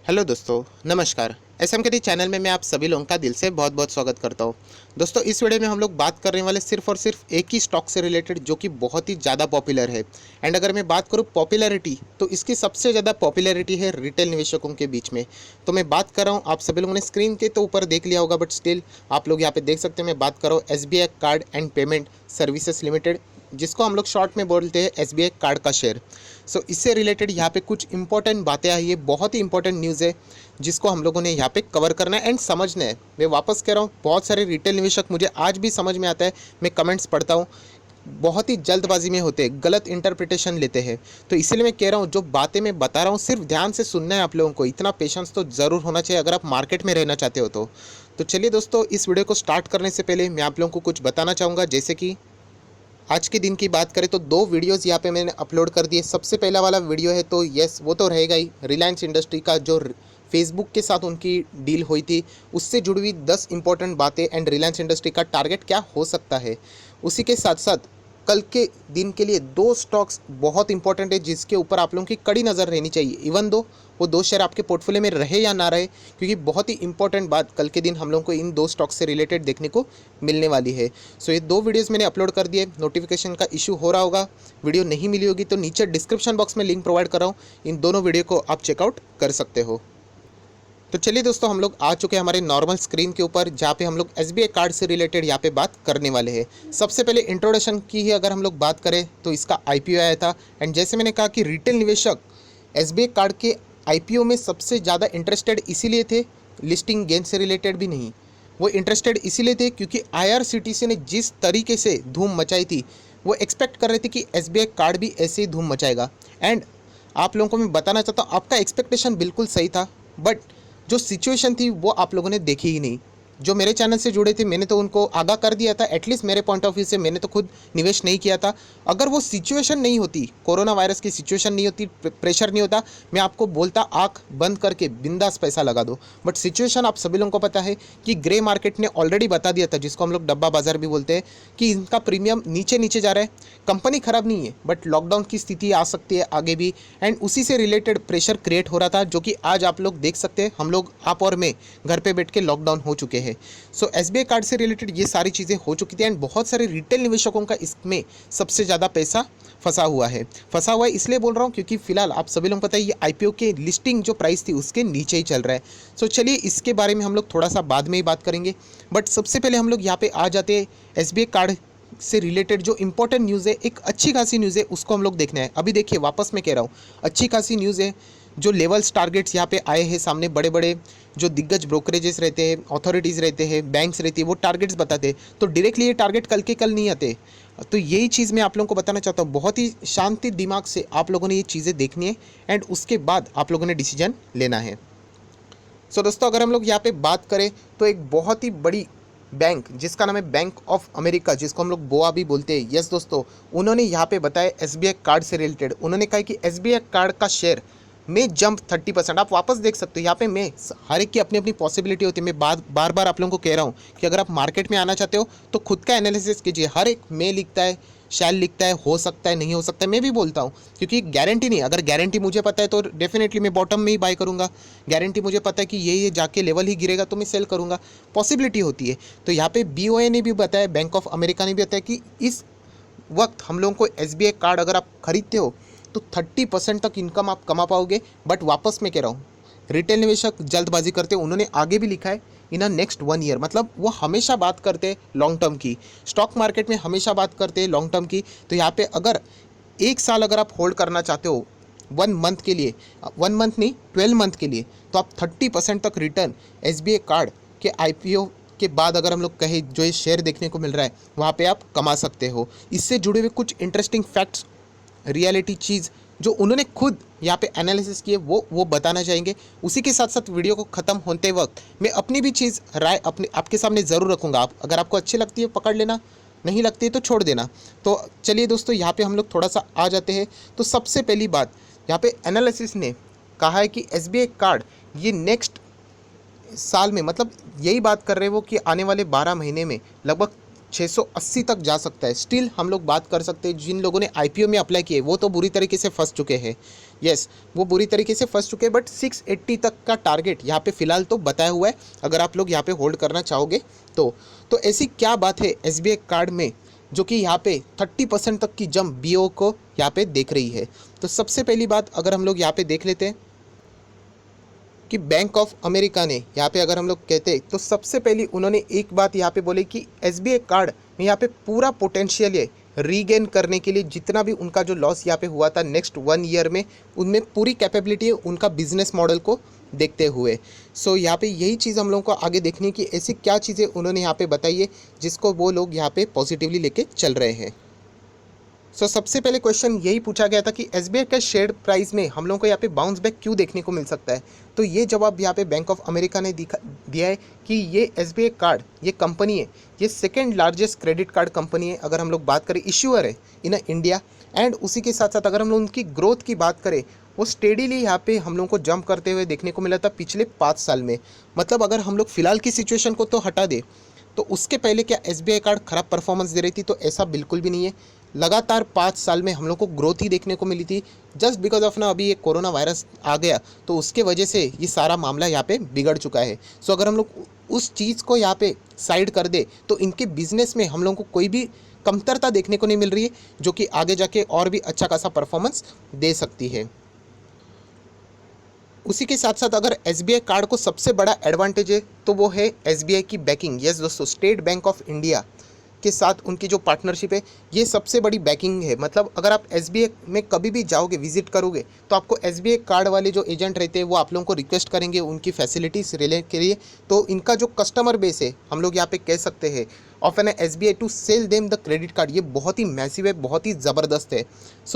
Hello दोस्तों, नमस्कार। SM channel में मैं आप सभी लोगों का दिल से बहुत बहुत स्वागत करता हूं। दोस्तों, इस वीडियो में हम लोग बात करने वाले सिर्फ और सिर्फ एक ही स्टॉक से रिलेटेड जो कि बहुत ही ज़्यादा पॉपुलर है। एंड अगर मैं बात करूं पॉपुलैरिटी, तो इसकी सबसे ज़्यादा पॉपुलैरिटी है रिटेल निवेशकों के बीच में। तो मैं बात कर रहा हूँ, आप सभी लोगों ने स्क्रीन के तो ऊपर देख लिया होगा, बट स्टिल आप लोग यहाँ पे देख सकते हैं। मैं बात कर रहा हूँ SBI card and payment services limited, जिसको हम लोग शॉर्ट में बोलते हैं एसबीआई कार्ड का शेयर। इससे रिलेटेड यहाँ पे कुछ इंपॉर्टेंट बातें आई है, बहुत ही इंपॉर्टेंट न्यूज़ है जिसको हम लोगों ने यहाँ पे कवर करना है एंड समझना है। मैं वापस कह रहा हूँ, बहुत सारे रिटेल निवेशक मुझे आज भी समझ में आता है, मैं कमेंट्स पढ़ता हूँ, बहुत ही जल्दबाजी में होते हैं, गलत इंटरप्रिटेशन लेते हैं। तो इसीलिए मैं कह रहा हूँ, जो बातें मैं बता रहा हूँ सिर्फ ध्यान से सुनना है आप लोगों को। इतना पेशेंस तो ज़रूर होना चाहिए अगर आप मार्केट में रहना चाहते हो तो चलिए दोस्तों, इस वीडियो को स्टार्ट करने से पहले मैं आप लोगों को कुछ बताना चाहूँगा। जैसे कि आज के दिन की बात करें तो दो वीडियोस यहाँ पे मैंने अपलोड कर दिए। सबसे पहला वाला वीडियो है तो यस, वो तो रहेगा ही, रिलायंस इंडस्ट्री का जो फेसबुक के साथ उनकी डील हुई थी, उससे जुड़ी हुई 10 इंपॉर्टेंट बातें एंड रिलायंस इंडस्ट्री का टारगेट क्या हो सकता है। उसी के साथ साथ कल के दिन के लिए दो स्टॉक्स बहुत इंपॉर्टेंट है जिसके ऊपर आप लोगों की कड़ी नज़र रहनी चाहिए, इवन दो वो दो शेयर आपके पोर्टफोलियो में रहे या ना रहे, क्योंकि बहुत ही इंपॉर्टेंट बात कल के दिन हम लोगों को इन दो स्टॉक्स से रिलेटेड देखने को मिलने वाली है। ये दो वीडियोस मैंने अपलोड कर दिए। नोटिफिकेशन का इशू हो रहा होगा, वीडियो नहीं मिली होगी तो नीचे डिस्क्रिप्शन बॉक्स में लिंक प्रोवाइड कर रहा हूँ, इन दोनों वीडियो को आप चेकआउट कर सकते हो। तो चलिए दोस्तों, हम लोग आ चुके हैं हमारे नॉर्मल स्क्रीन के ऊपर, जहाँ पे हम लोग एसबीआई कार्ड से रिलेटेड यहाँ पे बात करने वाले हैं। सबसे पहले इंट्रोडक्शन की ही अगर हम लोग बात करें तो इसका आईपीओ आया था। एंड जैसे मैंने कहा कि रिटेल निवेशक एसबीआई कार्ड के आईपीओ में सबसे ज़्यादा इंटरेस्टेड इसीलिए थे, लिस्टिंग गेन से रिलेटेड भी नहीं, वो इंटरेस्टेड इसीलिए थे क्योंकि आईआरसीटीसी ने जिस तरीके से धूम मचाई थी, वो एक्सपेक्ट कर रहे थे कि एसबीआई कार्ड भी ऐसे ही धूम मचाएगा। एंड आप लोगों को मैं बताना चाहता हूँ, आपका एक्सपेक्टेशन बिल्कुल सही था, बट जो सिचुएशन थी वो आप लोगों ने देखी ही नहीं। जो मेरे चैनल से जुड़े थे मैंने तो उनको आगाह कर दिया था, एटलीस्ट मेरे पॉइंट ऑफ व्यू से मैंने तो खुद निवेश नहीं किया था। अगर वो सिचुएशन नहीं होती, कोरोना वायरस की सिचुएशन नहीं होती, प्रेशर नहीं होता, मैं आपको बोलता आंख बंद करके बिंदास पैसा लगा दो। बट सिचुएशन आप सभी लोगों को पता है कि ग्रे मार्केट ने ऑलरेडी बता दिया था, जिसको हम लोग डब्बा बाजार भी बोलते हैं, कि इनका प्रीमियम नीचे नीचे जा रहा है। कंपनी खराब नहीं है, बट लॉकडाउन की स्थिति आ सकती है आगे भी, एंड उसी से रिलेटेड प्रेशर क्रिएट हो रहा था, जो कि आज आप लोग देख सकते हैं। हम लोग, आप और मैं, घर पे बैठ के लॉकडाउन हो चुके हैं। एसबीआई कार्ड से रिलेटेड ये सारी चीज़ें हो चुकी थी, एंड बहुत सारे रिटेल निवेशकों का इसमें सबसे ज़्यादा पैसा फंसा हुआ है। इसलिए बोल रहा हूँ क्योंकि फिलहाल आप सभी लोगों को पता है ये आईपीओ के लिस्टिंग जो प्राइस थी उसके नीचे ही चल रहा है। चलिए इसके बारे में हम लोग थोड़ा सा बाद में ही बात करेंगे, बट सबसे पहले हम लोग यहाँ पे आ जाते हैं एसबीआई कार्ड से रिलेटेड जो इंपॉर्टेंट न्यूज़ है, एक अच्छी खासी न्यूज़ है, उसको हम लोग देखना है। अभी देखिए, वापस मैं कह रहा हूँ, अच्छी खासी न्यूज़ है। जो लेवल्स टारगेट्स यहाँ पे आए हैं सामने, बड़े बड़े जो दिग्गज ब्रोकरेजेस रहते हैं, अथॉरिटीज़ रहते हैं, बैंक्स रहती है, वो टारगेट्स बताते हैं। तो डायरेक्टली ये टारगेट कल के कल नहीं आते। तो यही चीज़ मैं आप लोगों को बताना चाहता हूँ। बहुत ही शांति दिमाग से आप लोगों ने ये चीज़ें देखनी है एंड उसके बाद आप लोगों ने डिसीजन लेना है। दोस्तों, अगर हम लोग यहाँ पे बात करें तो एक बहुत ही बड़ी बैंक जिसका नाम है बैंक ऑफ अमेरिका, जिसको हम लोग बोआ भी बोलते हैं, यस दोस्तों, उन्होंने यहाँ पे बताया एसबीआई कार्ड से रिलेटेड। उन्होंने कहा कि एसबीआई कार्ड का शेयर में जंप 30%। आप वापस देख सकते हो यहाँ पे, मैं हर एक की अपनी अपनी पॉसिबिलिटी होती है। मैं बार बार आप लोगों को कह रहा हूँ कि अगर आप मार्केट में आना चाहते हो तो खुद का एनालिसिस कीजिए। हर एक में लिखता है, शैल लिखता है, हो सकता है, नहीं हो सकता है, मैं भी बोलता हूँ, क्योंकि गारंटी नहीं। अगर गारंटी मुझे पता है तो डेफिनेटली मैं बॉटम में ही बाय करूँगा। गारंटी मुझे पता है कि ये जाके लेवल ही गिरेगा तो मैं सेल करूँगा, पॉसिबिलिटी होती है। तो यहाँ पे बीओए ने भी बताया, बैंक ऑफ अमेरिका ने भी बताया कि इस वक्त हम लोगों को एसबीआई कार्ड अगर आप खरीदते हो तो 30% तक इनकम आप कमा पाओगे। बट वापस मैं कह रहा हूँ, रिटेल निवेशक जल्दबाजी करते हैं। उन्होंने आगे भी लिखा है इन अ नेक्स्ट 1 ईयर, मतलब वो हमेशा बात करते हैं लॉन्ग टर्म की। स्टॉक मार्केट में हमेशा बात करते हैं लॉन्ग टर्म की। तो यहाँ पे अगर 1 साल अगर आप होल्ड करना चाहते हो 1 मंथ के लिए, 1 मंथ नहीं 12 मंथ के लिए, तो आप 30% तक रिटर्न एसबीआई कार्ड के आईपीओ के बाद, अगर हम लोग कहें, जो ये शेयर देखने को मिल रहा है वहाँ पे आप कमा सकते हो। इससे जुड़े हुए कुछ इंटरेस्टिंग फैक्ट्स, रियलिटी चीज़ जो उन्होंने खुद यहाँ पे एनालिसिस किए, वो बताना चाहेंगे। उसी के साथ साथ वीडियो को ख़त्म होते वक्त मैं अपनी भी चीज़ राय अपने आपके सामने ज़रूर रखूँगा। आप अगर आपको अच्छी लगती है पकड़ लेना, नहीं लगती है तो छोड़ देना। तो चलिए दोस्तों, यहाँ पे हम लोग थोड़ा सा आ जाते हैं। तो सबसे पहली बात, यहाँ पे एनालिसिस ने कहा है कि एसबीआई कार्ड ये नेक्स्ट साल में, मतलब यही बात कर रहे हैं वो, कि आने वाले 12 महीने में लगभग 680 तक जा सकता है। स्टिल हम लोग बात कर सकते हैं, जिन लोगों ने आईपीओ में अप्लाई किए वो तो बुरी तरीके से फंस चुके हैं। यस वो बुरी तरीके से फंस चुके हैं, बट 680 तक का टारगेट यहाँ पे फिलहाल तो बताया हुआ है, अगर आप लोग यहाँ पे होल्ड करना चाहोगे तो ऐसी क्या बात है एसबीआई कार्ड में जो कि यहाँ पे 30% तक की जंप बीओ को यहाँ पे देख रही है। तो सबसे पहली बात अगर हम लोग यहाँ पे देख लेते हैं कि बैंक ऑफ अमेरिका ने यहाँ पे अगर हम लोग कहते तो सबसे पहली उन्होंने एक बात यहाँ पे बोले कि एसबीआई कार्ड में यहाँ पे पूरा पोटेंशियल है रीगेन करने के लिए, जितना भी उनका जो लॉस यहाँ पे हुआ था नेक्स्ट 1 ईयर में, उनमें पूरी कैपेबिलिटी है उनका बिजनेस मॉडल को देखते हुए। सो यहाँ पे यही चीज़ हम लोगों को आगे देखनी है कि ऐसी क्या चीज़ें उन्होंने यहाँ पे बताई है जिसको वो लोग यहाँ पे पॉजिटिवली लेके चल रहे हैं। सबसे पहले क्वेश्चन यही पूछा गया था कि एसबीआई का शेयर प्राइस में हम लोगों को यहाँ पे बाउंस बैक क्यों देखने को मिल सकता है। तो ये जवाब यहाँ पे बैंक ऑफ अमेरिका ने दिया है कि ये एसबीआई कार्ड ये कंपनी है, ये second largest credit card company है अगर हम लोग बात करें, इश्यूअर है इन इंडिया। एंड उसी के साथ साथ अगर हम लोग उनकी ग्रोथ की बात करें, वो स्टेडीली यहाँ पे हम लोग को जंप करते हुए देखने को मिला था पिछले 5 साल में। मतलब अगर हम लोग फिलहाल की सिचुएशन को तो हटा दे तो उसके पहले क्या एसबीआई कार्ड खराब परफॉर्मेंस दे रही थी, तो ऐसा बिल्कुल भी नहीं है। लगातार 5 साल में हम लोग को ग्रोथ ही देखने को मिली थी। जस्ट बिकॉज ऑफ ना अभी ये कोरोना वायरस आ गया तो उसके वजह से ये सारा मामला यहाँ पे बिगड़ चुका है। अगर हम लोग उस चीज़ को यहाँ पे साइड कर दे तो इनके बिजनेस में हम लोगों को कोई भी कमतरता देखने को नहीं मिल रही है जो कि आगे जाके और भी अच्छा खासा परफॉर्मेंस दे सकती है। उसी के साथ साथ अगर एसबीआई कार्ड को सबसे बड़ा एडवांटेज है तो वो है एसबीआई की बैकिंग। यस दोस्तों, स्टेट बैंक ऑफ इंडिया के साथ उनकी जो पार्टनरशिप है ये सबसे बड़ी बैकिंग है। मतलब अगर आप एसबीआई में कभी भी जाओगे, विजिट करोगे, तो आपको एसबीआई कार्ड वाले जो एजेंट रहते हैं वो आप लोगों को रिक्वेस्ट करेंगे उनकी फैसिलिटीज़ रिलेट के लिए। तो इनका जो कस्टमर बेस है हम लोग यहाँ पे कह सकते हैं of an SBI to sell them the credit card, ये बहुत ही मैसिव है, बहुत ही ज़बरदस्त है।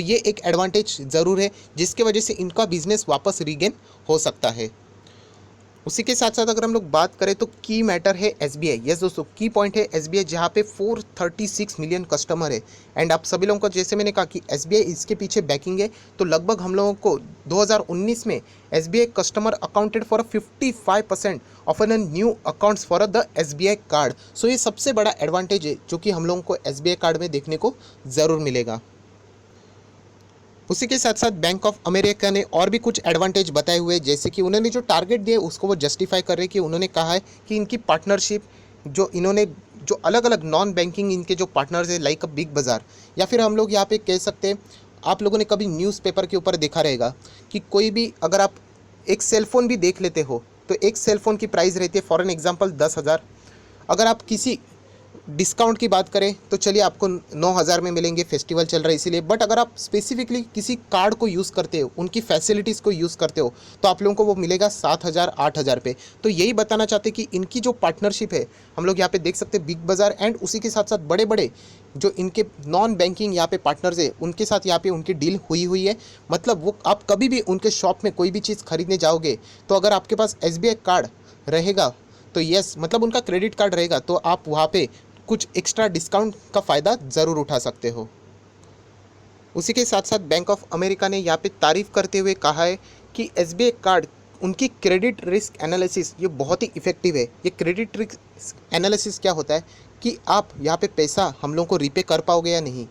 ये एक एडवांटेज ज़रूर है जिसके वजह से इनका बिजनेस वापस रीगेन हो सकता है। उसी के साथ साथ अगर हम लोग बात करें तो की मैटर है एसबीआई। यस दोस्तों, की पॉइंट है एसबीआई जहाँ पे 436 मिलियन कस्टमर है। एंड आप सभी लोगों को जैसे मैंने कहा कि एसबीआई इसके पीछे बैकिंग है, तो लगभग हम लोगों को 2019 में SBI customer accounted for 55% of an new accounts for the SBI card. ये सबसे बड़ा एडवांटेज है जो कि हम लोगों को एसबीआई कार्ड में देखने को ज़रूर मिलेगा। उसी के साथ साथ बैंक ऑफ अमेरिका ने और भी कुछ एडवांटेज बताए हुए, जैसे कि उन्होंने जो टारगेट दिए उसको वो जस्टिफाई कर रहे हैं कि उन्होंने कहा है कि इनकी पार्टनरशिप जो इन्होंने जो अलग अलग नॉन बैंकिंग इनके जो पार्टनर्स है लाइक अ बिग बाज़ार, या फिर हम लोग यहाँ पे कह सकते हैं आप लोगों ने कभी न्यूज़पेपर के ऊपर देखा रहेगा कि कोई भी अगर आप एक सेलफ़ोन भी देख लेते हो तो एक सेलफ़ोन की प्राइस रहती है फॉर एन एग्जांपल 10,000। अगर आप किसी डिस्काउंट की बात करें तो चलिए आपको 9,000 में मिलेंगे, फेस्टिवल चल रहा है इसीलिए। बट अगर आप स्पेसिफिकली किसी कार्ड को यूज़ करते हो, उनकी फैसिलिटीज़ को यूज़ करते हो, तो आप लोगों को वो मिलेगा 7,000 8,000 पे। तो यही बताना चाहते कि इनकी जो पार्टनरशिप है हम लोग यहाँ पे देख सकते हैं बिग बाज़ार एंड उसी के साथ साथ बड़े बड़े जो इनके नॉन बैंकिंग यहाँ पे पार्टनर्स है उनके साथ यहाँ पे उनकी डील हुई है। मतलब वो आप कभी भी उनके शॉप में कोई भी चीज़ खरीदने जाओगे तो अगर आपके पास एसबीआई कार्ड रहेगा तो यस, मतलब उनका क्रेडिट कार्ड रहेगा तो आप वहाँ पे कुछ एक्स्ट्रा डिस्काउंट का फ़ायदा ज़रूर उठा सकते हो। उसी के साथ साथ बैंक ऑफ अमेरिका ने यहाँ पे तारीफ़ करते हुए कहा है कि एसबीआई कार्ड उनकी क्रेडिट रिस्क एनालिसिस ये बहुत ही इफ़ेक्टिव है। ये क्रेडिट रिस्क एनालिसिस क्या होता है कि आप यहाँ पे पैसा हम लोगों को रीपे कर पाओगे या नहीं,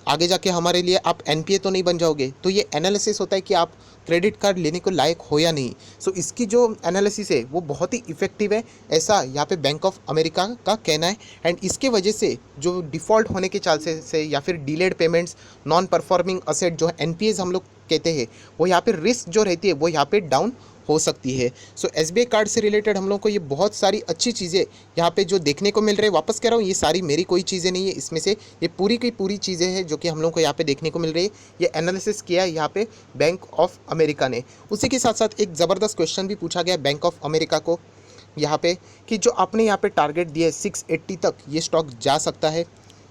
आगे जाके हमारे लिए आप एनपीए तो नहीं बन जाओगे। तो ये एनालिसिस होता है कि आप क्रेडिट कार्ड लेने को लायक हो या नहीं। इसकी जो एनालिसिस है वो बहुत ही इफ़ेक्टिव है, ऐसा यहाँ पे बैंक ऑफ अमेरिका का कहना है। एंड इसके वजह से जो डिफ़ॉल्ट होने के चांसेस से या फिर delayed payments, non performing asset जो एनपीएस हम लोग कहते हैं, वो यहाँ पे रिस्क जो रहती है वो यहाँ पे डाउन हो सकती है। एसबीआई कार्ड से रिलेटेड हम लोग को ये बहुत सारी अच्छी चीज़ें यहाँ पे जो देखने को मिल रही है। वापस कह रहा हूँ, ये सारी मेरी कोई चीज़ें नहीं है, इसमें से ये पूरी की पूरी चीज़ें हैं जो कि हम लोग को यहाँ पे देखने को मिल रही है। ये एनालिसिस किया है यहाँ पे बैंक ऑफ अमेरिका ने। उसी के साथ साथ एक ज़बरदस्त क्वेश्चन भी पूछा गया बैंक ऑफ अमेरिका को यहाँ पे कि जो आपने यहाँ पे टारगेट दिया है 680 तक ये स्टॉक जा सकता है,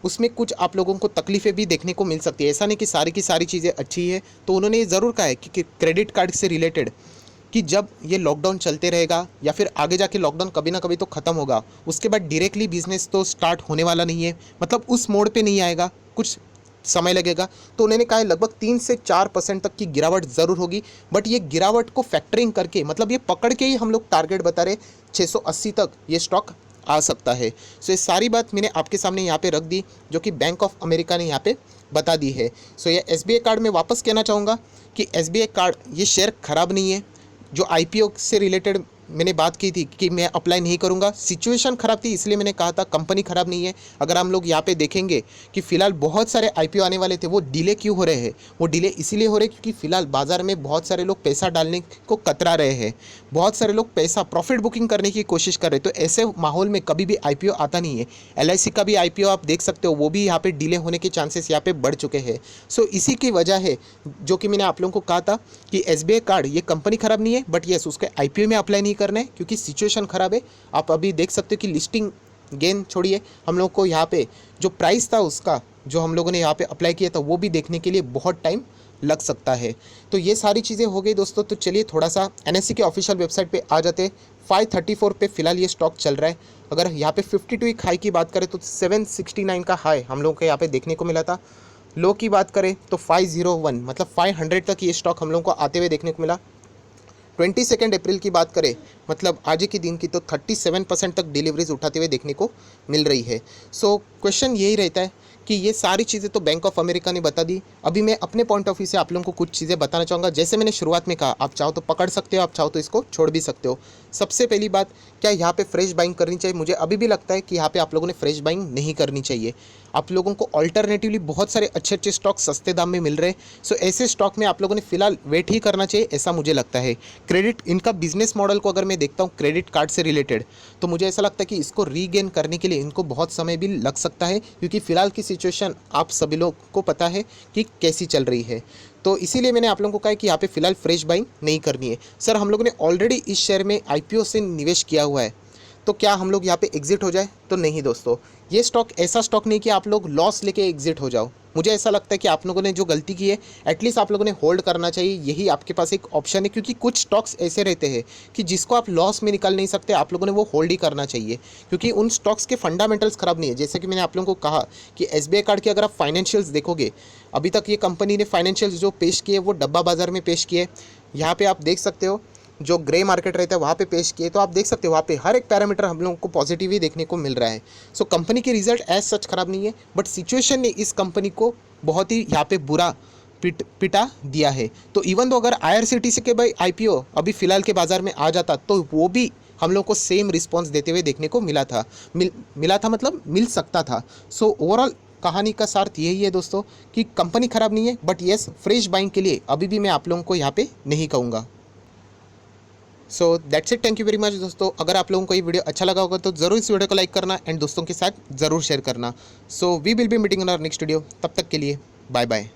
उसमें कुछ आप लोगों को तकलीफ़ें भी देखने को मिल सकती है। ऐसा नहीं कि सारी की सारी चीज़ें अच्छी है। तो उन्होंने ये ज़रूर कहा है कि क्रेडिट कार्ड से रिलेटेड कि जब ये लॉकडाउन चलते रहेगा या फिर आगे जाके लॉकडाउन कभी ना कभी तो ख़त्म होगा, उसके बाद डायरेक्टली बिजनेस तो स्टार्ट होने वाला नहीं है, मतलब उस मोड पे नहीं आएगा, कुछ समय लगेगा। तो उन्होंने कहा है लगभग 3 से 4% तक की गिरावट ज़रूर होगी। बट ये गिरावट को फैक्टरिंग करके, मतलब ये पकड़ के ही हम लोग टारगेट बता रहे 680 तक ये स्टॉक आ सकता है। ये सारी बात मैंने आपके सामने यहाँ पे रख दी जो कि बैंक ऑफ अमेरिका ने यहाँ पे बता दी है। सो ये SBI कार्ड में वापस कहना चाहूँगा कि SBI कार्ड ये शेयर ख़राब नहीं है। जो IPO से रिलेटेड मैंने बात की थी कि मैं अप्लाई नहीं करूंगा, सिचुएशन ख़राब थी इसलिए मैंने कहा था, कंपनी ख़राब नहीं है। अगर हम लोग यहाँ पे देखेंगे कि फ़िलहाल बहुत सारे IPO आने वाले थे, वो डिले क्यों हो रहे हैं? वो डिले इसीलिए हो रहे हैं क्योंकि फ़िलहाल बाज़ार में बहुत सारे लोग पैसा डालने को कतरा रहे हैं, बहुत सारे लोग पैसा प्रॉफिट बुकिंग करने की कोशिश कर रहे हैं। तो ऐसे माहौल में कभी भी IPO आता नहीं है। LIC का भी IPO आप देख सकते हो, वो भी यहाँ पे डिले होने के चांसेस यहाँ पे बढ़ चुके हैं। सो इसी की वजह है जो कि मैंने आप लोगों को कहा था कि SBI कार्ड ये कंपनी ख़राब नहीं है, बट येस उसके IPO में अप्लाई नहीं करना है क्योंकि सिचुएशन ख़राब है। आप अभी देख सकते हो कि लिस्टिंग गेन छोड़िए, हम लोग को यहाँ पे जो प्राइस था उसका, जो हम लोगों ने यहाँ पे अप्लाई किया था, वो भी देखने के लिए बहुत टाइम लग सकता है। तो ये सारी चीज़ें हो गई दोस्तों। तो चलिए थोड़ा सा NSE के ऑफिशियल वेबसाइट पे आ जाते हैं। 534 पे फ़िलहाल ये स्टॉक चल रहा है। अगर यहाँ पे 52 वीक हाई की बात करें तो 769 का हाई हम लोगों को यहाँ पे देखने को मिला था। लो की बात करें तो 501 मतलब 500 तक ये स्टॉक हम लोगों को आते हुए देखने को मिला। 22 अप्रैल की बात करें मतलब आज के दिन की, तो 37% तक डिलीवरीज उठाते हुए देखने को मिल रही है। सो क्वेश्चन यही रहता है कि ये सारी चीज़ें तो बैंक ऑफ अमेरिका ने बता दी। अभी मैं अपने पॉइंट ऑफ व्यू से आप लोगों को कुछ चीज़ें बताना चाहूँगा। जैसे मैंने शुरुआत में कहा, आप चाहो तो पकड़ सकते हो, आप चाहो तो इसको छोड़ भी सकते हो। सबसे पहली बात, क्या यहाँ पे फ्रेश बाइंग करनी चाहिए? मुझे अभी भी लगता है कि यहाँ पे आप लोगों ने फ्रेश बाइंग नहीं करनी चाहिए। आप लोगों को ऑल्टरनेटिवली बहुत सारे अच्छे अच्छे स्टॉक सस्ते दाम में मिल रहे हैं। सो ऐसे स्टॉक में आप लोगों ने फिलहाल वेट ही करना चाहिए, ऐसा मुझे लगता है। क्रेडिट, इनका बिजनेस मॉडल को अगर मैं देखता हूँ क्रेडिट कार्ड से रिलेटेड, तो मुझे ऐसा लगता है कि इसको रीगेन करने के लिए इनको बहुत समय भी लग सकता है, क्योंकि फ़िलहाल की सिचुएशन आप सभी लोग को पता है कि कैसी चल रही है। तो इसीलिए मैंने आप लोगों को कहा कि यहाँ पे फ़िलहाल फ्रेश बाइंग नहीं करनी है। सर हम लोगों ने ऑलरेडी इस शेयर में IPO से निवेश किया हुआ है, तो क्या हम लोग यहाँ पे एग्जिट हो जाए? तो नहीं दोस्तों, ये स्टॉक ऐसा स्टॉक नहीं कि आप लोग लॉस लेके एग्जिट हो जाओ। मुझे ऐसा लगता है कि आप लोगों ने जो गलती की है, एटलीस्ट आप लोगों ने होल्ड करना चाहिए। यही आपके पास एक ऑप्शन है, क्योंकि कुछ स्टॉक्स ऐसे रहते हैं कि जिसको आप लॉस में निकाल नहीं सकते, आप लोगों ने वो होल्ड ही करना चाहिए, क्योंकि उन स्टॉक्स के फंडामेंटल्स ख़राब नहीं है। जैसे कि मैंने आप लोगों को कहा कि SBI कार्ड के अगर आप फाइनेंशियल्स देखोगे, अभी तक ये कंपनी ने फाइनेंशियल्स जो पेश किए वो डब्बा बाज़ार में पेश किए। यहाँ पर आप देख सकते हो जो ग्रे मार्केट रहता है वहाँ पे पेश किए, तो आप देख सकते हो वहाँ पे हर एक पैरामीटर हम लोगों को पॉजिटिव ही देखने को मिल रहा है। सो कंपनी के रिजल्ट एज सच खराब नहीं है, बट सिचुएशन ने इस कंपनी को बहुत ही यहाँ पे बुरा पिटा दिया है। तो इवन तो अगर IRCTC के भाई IPO अभी फ़िलहाल के बाज़ार में आ जाता, तो वो भी हम लोग को सेम रिस्पॉन्स देते हुए देखने को मिला था, मतलब मिल सकता था। सो ओवरऑल कहानी का सार्थ यही है दोस्तों कि कंपनी ख़राब नहीं है, बट येस फ्रेश बाइंग के लिए अभी भी मैं आप लोगों को यहाँ पे नहीं कहूँगा। So that's it, thank you very much दोस्तों। अगर आप लोगों को ये वीडियो अच्छा लगा होगा तो ज़रूर इस वीडियो को लाइक करना एंड दोस्तों के साथ ज़रूर शेयर करना। So we will be meeting in our next video. तब तक के लिए बाय बाय।